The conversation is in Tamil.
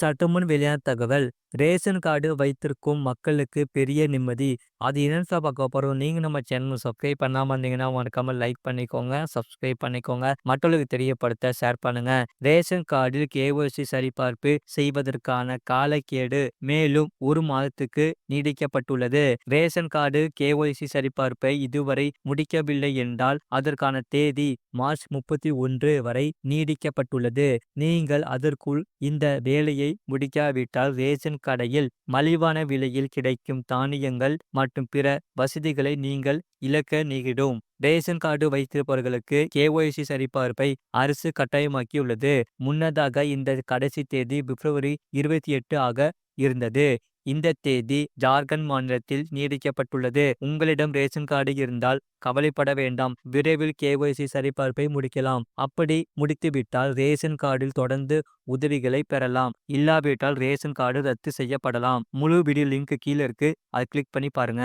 சற்றுமுன் வெளியான தகவல். ரேஷன் கார்டு வைத்திருக்கும் மக்களுக்கு பெரிய நிம்மதி. அது என்னன்னு பார்க்க போறோம். நீங்க நம்ம சேனல் சப்ஸ்கிரைப் பண்ணாம இருந்தீங்கன்னா, மறக்காம லைக் பண்ணிக்கோங்க. சப்ஸ்கிரைப் பண்ணிக்கோங்க. மற்றவர்களுக்கு தெரியப்படுத்த ஷேர் பண்ணுங்க. ரேஷன் கார்டில் கேஒய்சி சரிபார்ப்பு செய்வதற்கான காலக்கெடு மேலும் 1 மாதத்துக்கு நீடிக்கப்பட்டுள்ளது. ரேஷன் கார்டு கேஒய்சி சரிபார்ப்பை இதுவரை முடிக்கவில்லை என்றால் அதற்கான தேதி மார்ச் 31 வரை நீடிக்கப்பட்டுள்ளது. நீங்கள் அதற்குள் இந்த வேலையை முடிக்காவிட்டால் ரேஷன் கடையில் மலிவான விலையில் கிடைக்கும் தானியங்கள் மற்றும் பிற வசதிகளை நீங்கள் இழக்க நேரிடும். ரேஷன் கார்டு வைத்திருப்பவர்களுக்கு கேஒய்சி சரிபார்ப்பை அரசு கட்டாயமாக்கியுள்ளது. முன்னதாக இந்த கடைசி தேதி பிப்ரவரி 28 ஆக இருந்தது. இந்த தேதி ஜார்க்கண்ட் மாநிலத்தில் நீடிக்கப்பட்டுள்ளது. உங்களிடம் ரேஷன் கார்டு இருந்தால் கவலைப்பட வேண்டாம். விரைவில் கேஒய்சி சரிபார்ப்பை முடிக்கலாம். அப்படி முடித்துவிட்டால் ரேஷன் கார்டில் தொடர்ந்து உதவிகளை பெறலாம். இல்லாவிட்டால் ரேஷன் கார்டு ரத்து செய்யப்படலாம். முழு வீடியோ லிங்க் கீழே இருக்கு. அதை கிளிக் பண்ணி பாருங்க.